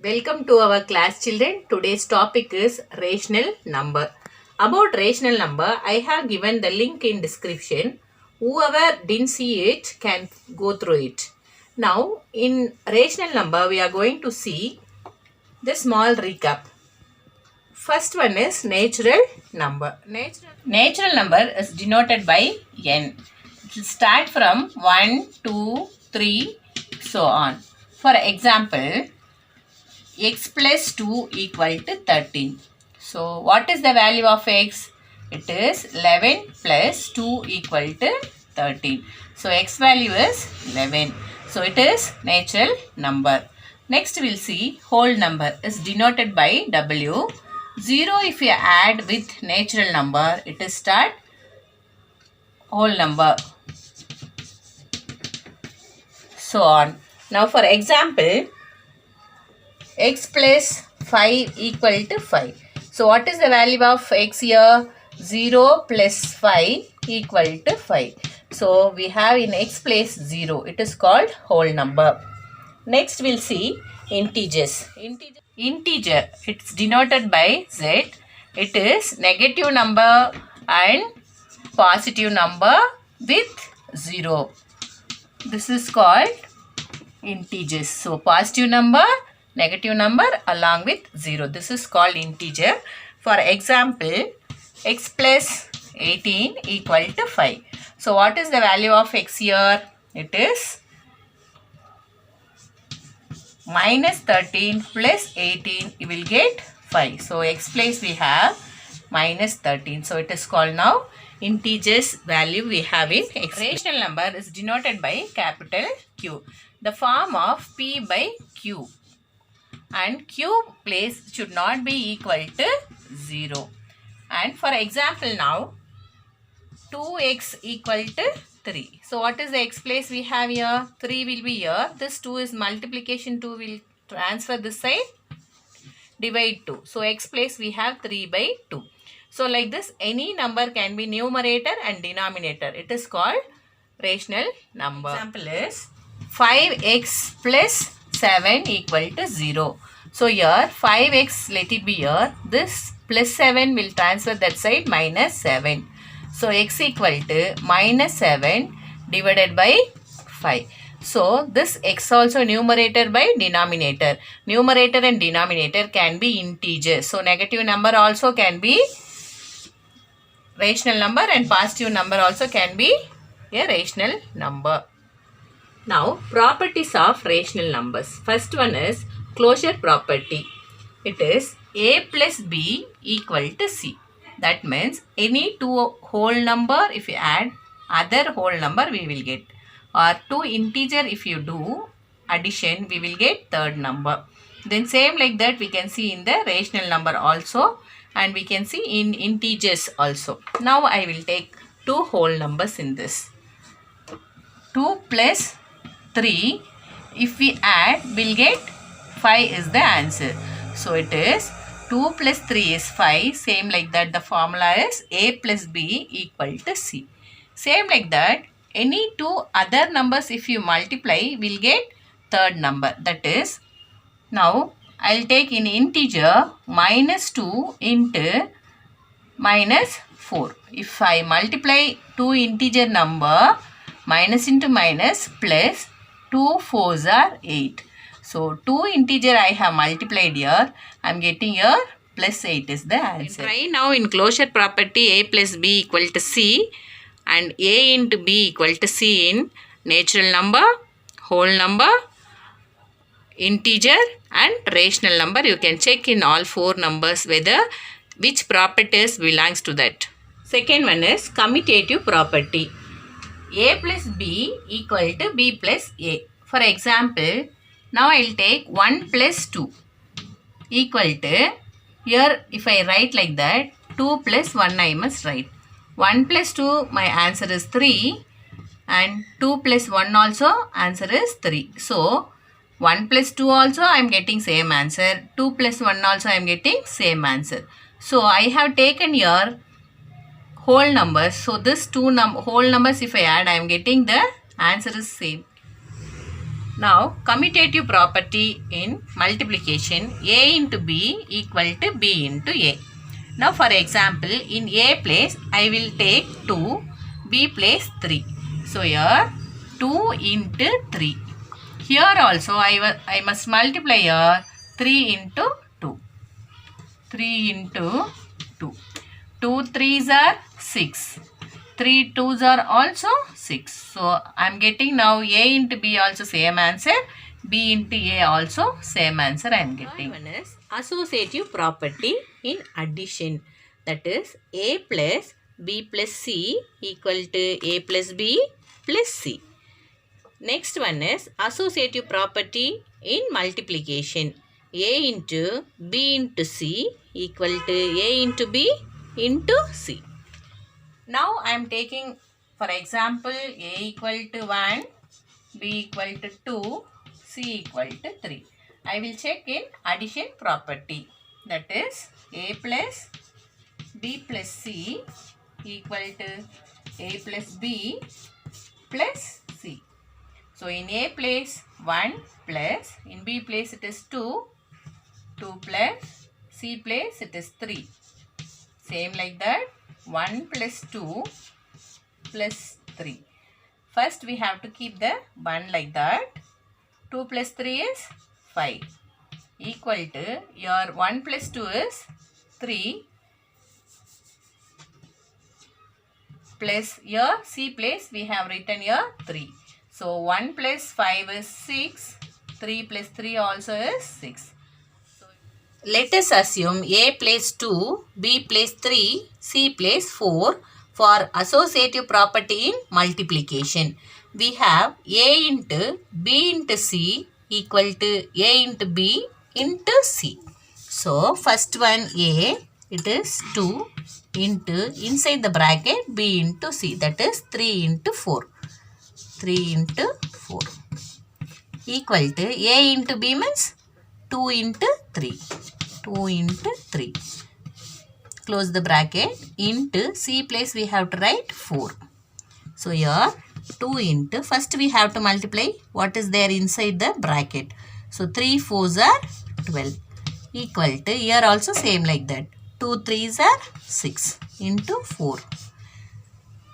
Welcome to our class children. Today's topic is rational number. About rational number, I have given the link in description. Whoever didn't see it can go through it. Now, in rational number, we are going to see the small recap. First one is natural number. Natural number is denoted by n. It will start from 1, 2, 3, so on. For example, x plus 2 equal to 13. So, what is the value of x? It is 11 plus 2 equal to 13. So, x value is 11. So, it is natural number. Next, we will see whole number is denoted by w. 0 if you add with natural number, it is start whole number. So on. Now, for example, x plus 5 equal to 5. So, what is the value of x here? 0 plus 5 equal to 5. So, we have in x place 0. It is called whole number. Next, we will see integers. Integer, it's denoted by z. It is negative number and positive number with 0. This is called integers. So, positive number, negative number along with 0. This is called integer. For example, x plus 18 equal to 5. So, what is the value of x here? It is minus 13 plus 18, you will get 5. So, x place we have minus 13. So, it is called now integers value we have in x. Rational number is denoted by capital Q. The form of P by Q. And Q place should not be equal to 0. And for example now, 2x equal to 3. So, what is the x place we have here? 3 will be here. This 2 is multiplication 2 will transfer this side. Divide 2. So, x place we have 3 by 2. So, like this any number can be numerator and denominator. It is called rational number. Example is 5x plus 7 equal to 0. So, here 5x let it be here. This plus 7 will transfer that side minus 7. So, x equal to minus 7 divided by 5. So, this x also numerator by denominator. Numerator and denominator can be integers. So, negative number also can be rational number and positive number also can be a rational number. Now, properties of rational numbers. First one is closure property. It is a plus b equal to c. That means any two whole number if you add other whole number we will get. Or two integer if you do addition we will get third number. Then same like that we can see in the rational number also and we can see in integers also. Now I will take two whole numbers in this. 2 plus 3 if we add we'll get 5 is the answer. So it is 2 plus 3 is 5. Same like that the formula is a plus b equal to c. Same like that any two other numbers if you multiply we'll get third number. That is now I'll take in integer minus 2 into minus 4. If I multiply two integer number minus into minus plus 2 4s are 8. So, 2 integer I have multiplied here. I am getting here plus 8 is the answer. Try now in closure property a plus b equal to c and a into b equal to c in natural number, whole number, integer and rational number. You can check in all four numbers whether which properties belongs to that. Second one is commutative property. A plus b equal to b plus a. For example, now I will take 1 plus 2 equal to, here if I write like that, 2 plus 1 I must write. 1 plus 2 my answer is 3 and 2 plus 1 also answer is 3. So, 1 plus 2 also I am getting same answer. 2 plus 1 also I am getting same answer. So, I have taken here whole numbers. So, this two whole numbers if I add I am getting the answer is same. Now, commutative property in multiplication, A into B equal to B into A. Now, for example, in A place, I will take 2, B place 3. So, here 2 into 3. Here also, I must multiply here 3 into 2. 3 into 2. 2 3s are 6. 3 2s are also 6. So, I am getting now A into B also same answer. B into A also same answer I am getting. One is associative property in addition. That is A plus B plus C equal to A plus B plus C. Next one is associative property in multiplication. A into B into C equal to A into B into C. Now I am taking for example A equal to 1, B equal to 2, C equal to 3. I will check in addition property. That is A plus B plus C equal to A plus B plus C. So in A place 1 plus, in B place it is 2, 2 plus, C place it is 3. Same like that, 1 plus 2 plus 3. First we have to keep the 1 like that. 2 plus 3 is 5. Equal to, your 1 plus 2 is 3. Plus here C place we have written here 3. So 1 plus 5 is 6. 3 plus 3 also is 6. Let us assume A place 2, B place 3, C place 4 for associative property in multiplication. We have A into B into C equal to A into B into C. So, first one A, it is 2 into, inside the bracket, B into C, that is 3 into 4. 3 into 4 equal to A into B means 2 into 3. 2 into 3. Close the bracket. Into C place we have to write 4. So here 2 into, first we have to multiply what is there inside the bracket. So 3 4s are 12 equal to, here also same like that. 2 3s are 6 into 4.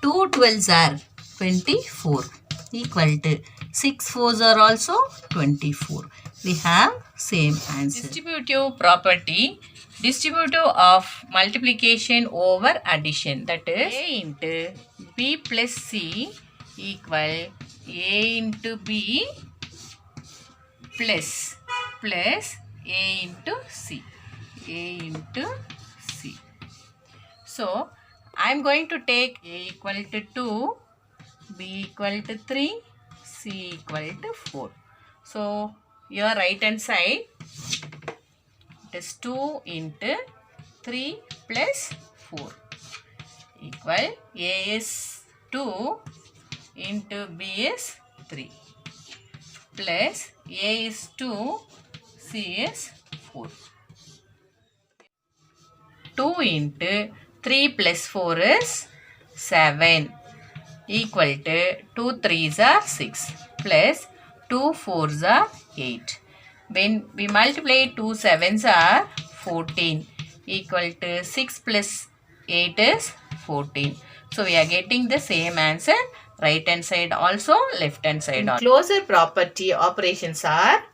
2 12s are 24 equal to 6 4s are also 24. We have same answer. Distributive property, distributive of multiplication over addition, that is A into B plus C equal A into B plus A into C. A into C. So, I am going to take A equal to 2, B equal to 3, C equal to 4. So, your right hand side, it is 2 into 3 plus 4 equal A is 2 into B is 3 plus A is 2, C is 4. 2 into 3 plus 4 is 7 equal to 2 3s are 6 plus 2 4s are 8. When we multiply 2 7s are 14 equal to 6 plus 8 is 14. So we are getting the same answer, right hand side also, left hand side also. Closure property operations are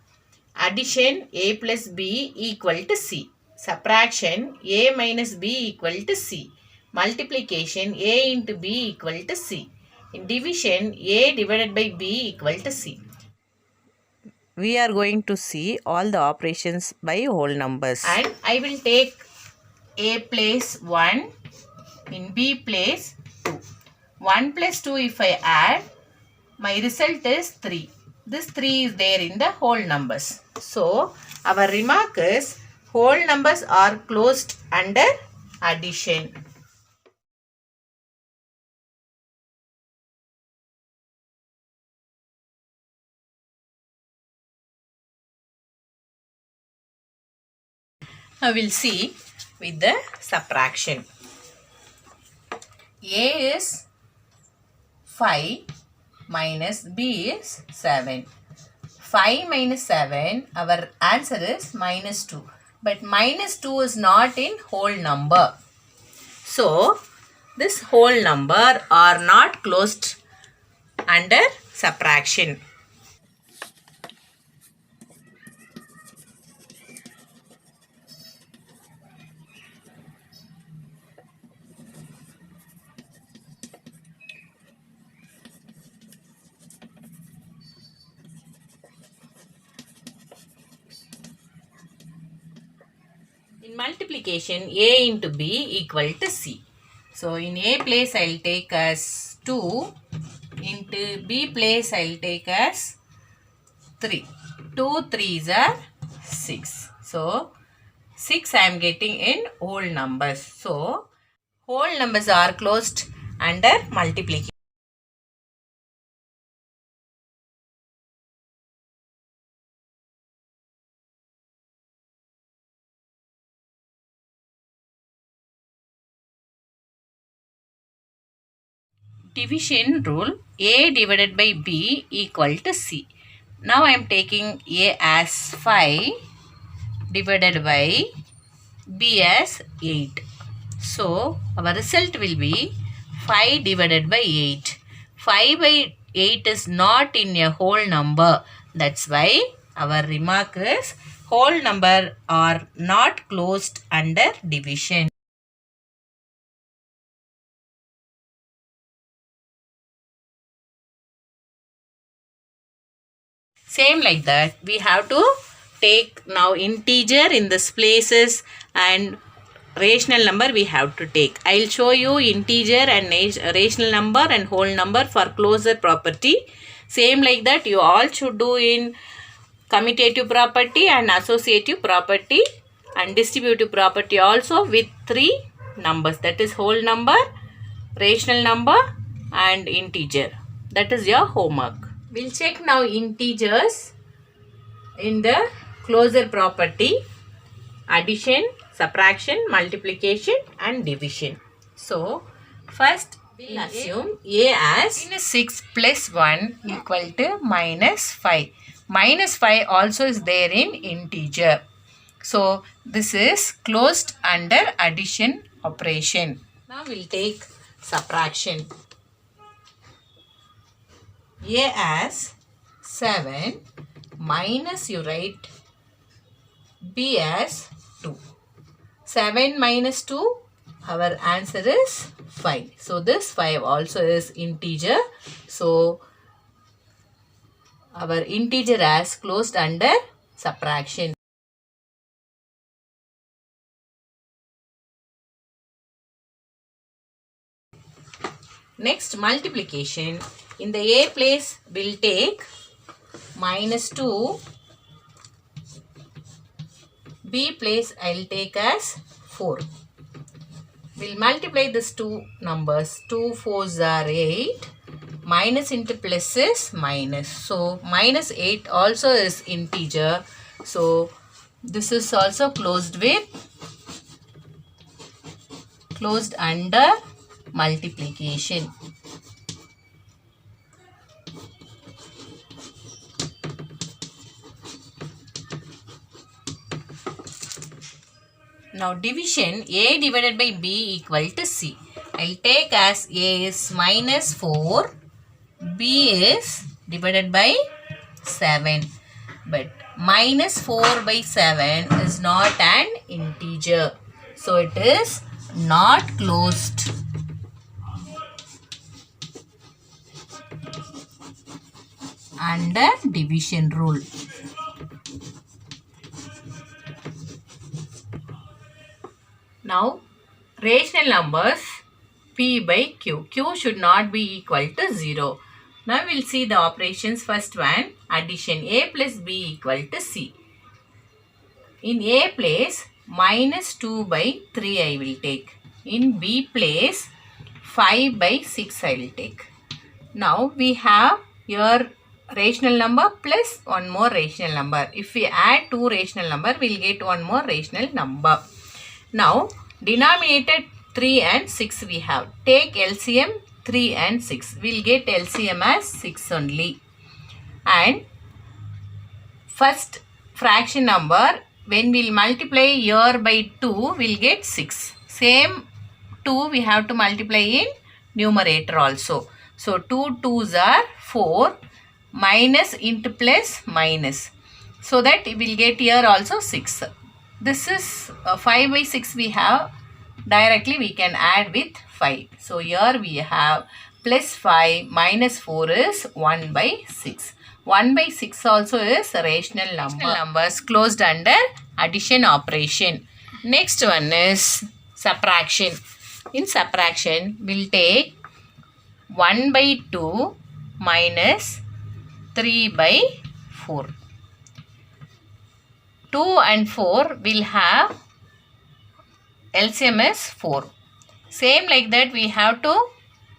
addition A plus B equal to C. Subtraction A minus B equal to C. Multiplication A into B equal to C. In division A divided by B equal to C. We are going to see all the operations by whole numbers. And I will take A place 1, in B place 2. 1 plus 2 if I add, my result is 3. This 3 is there in the whole numbers. So, our remark is whole numbers are closed under addition. Now, we will see with the subtraction. A is 5 minus B is 7. 5 minus 7, our answer is minus 2. But minus 2 is not in whole number. So, this whole number are not closed under subtraction. In multiplication, A into B equal to C. So, in A place, I will take as 2. Into B place, I will take as 3. 2 3s are 6. So, 6 I am getting in whole numbers. So, whole numbers are closed under multiplication. Division rule, A divided by B equal to C. Now I am taking A as 5 divided by B as 8. So our result will be 5 divided by 8. 5 by 8 is not in a whole number. That's why our remark is whole number are not closed under division. Same like that, we have to take now integer in this places and rational number we have to take. I will show you integer and rational number and whole number for closure property. Same like that you all should do in commutative property and associative property and distributive property also with 3 numbers, that is whole number, rational number and integer. That is your homework. We'll check now integers in the closure property, addition, subtraction, multiplication and division. So, first we'll assume A as minus 6 plus 1 equal to minus 5. Minus 5 also is there in integer. So, this is closed under addition operation. Now, we'll take subtraction. A as 7 minus you write B as 2. 7 minus 2, our answer is 5. So, this 5 also is integer. So, our integer as closed under subtraction. Next, multiplication. In the A place, we'll take minus 2. B place, I'll take as 4. We'll multiply these two numbers. 2 4s are 8. Minus into plus is minus. So, minus 8 also is integer. So, this is also closed under multiplication. Now division, A divided by B equal to C. I'll take as A is minus 4, B is divided by 7. But minus 4 by 7 is not an integer. So it is not closed. Under division rule. Now, rational numbers P by Q. Q should not be equal to 0. Now, we will see the operations. First one, addition. A plus B equal to C. In A place, minus 2 by 3 I will take. In B place, 5 by 6 I will take. Now, we have your rational number plus one more rational number. If we add 2 rational number, we will get one more rational number. Now, denominator 3 and 6 we have. Take LCM 3 and 6. We will get LCM as 6 only. And first fraction number, when we'll multiply here by 2, we'll get 6. Same 2 we have to multiply in numerator also. So 2 2s are 4, minus into plus minus. So that we will get here also 6. This is 5 by 6 we have. Directly we can add with 5. So here we have plus 5 minus 4 is 1 by 6. 1 by 6 also is rational number. Numbers closed under addition operation. Next one is subtraction. In subtraction, we'll take 1 by 2 minus 3 by 4. 2 and 4 will have LCM is 4. Same like that we have to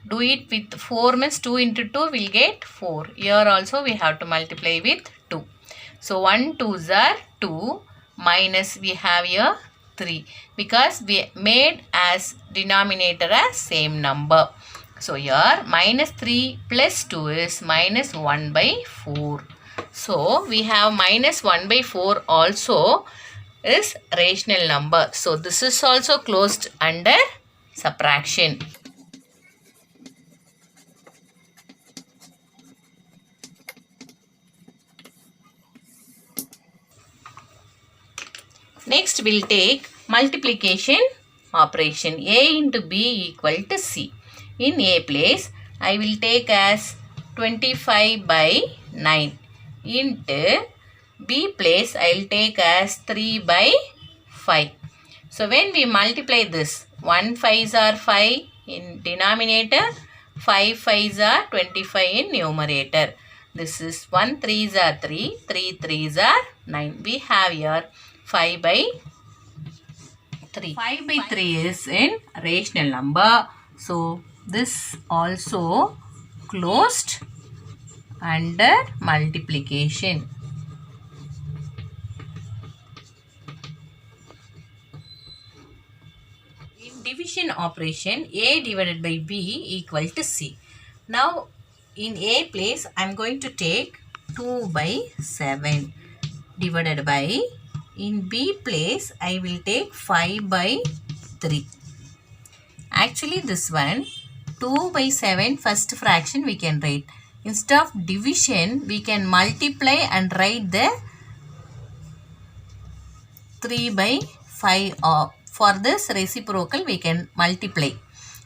do it with 4 means 2 into 2 will get 4. Here also we have to multiply with 2. So 1 2s are 2 minus we have here 3 because we made as denominator as same number. So here minus 3 plus 2 is minus 1 by 4. So we have minus 1 by 4 also is rational number. So this is also closed under subtraction. Next we'll take multiplication operation. A into B equal to C. In A place I will take as 25 by 9 into B place I will take as 3 by 5. So when we multiply this, 1 5s are 5 in denominator, 5 5s are 25 in numerator. This is 1 3s are 3, 3 3s are 9. We have here 5 by 3. 5 by 3 is in rational number. So this also closed under multiplication. In division operation, A divided by B equal to C. Now in A place I am going to take 2 by 7 divided by, in B place I will take 5 by 3. Actually this one 2 by 7 first fraction we can write. Instead of division we can multiply and write the 3 by 5. For this reciprocal we can multiply.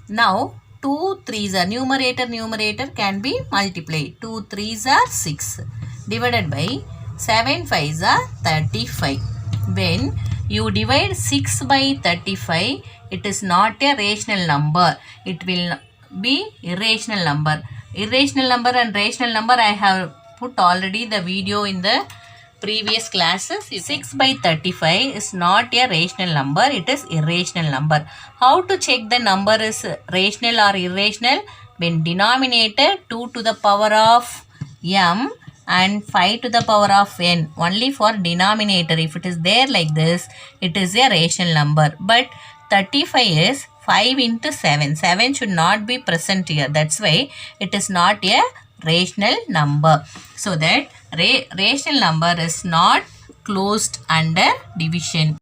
Now 2 3s are numerator can be multiplied. 2 3s are 6 divided by 7 5s are 35. When you divide 6 by 35, it is not a rational number. It will be irrational number. Irrational number and rational number I have put already the video in the previous classes. 6 by 35 is not a rational number. It is irrational number. How to check the number is rational or irrational? When denominator 2 to the power of m and 5 to the power of n. Only for denominator. If it is there like this, it is a rational number. But 35 is 5 into 7. 7 should not be present here. That's why it is not a rational number. So that rational number is not closed under division.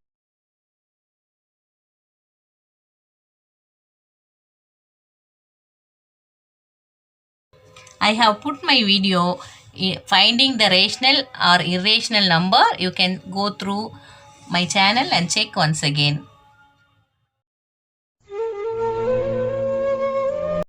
I have put my video finding the rational or irrational number. You can go through my channel and check once again.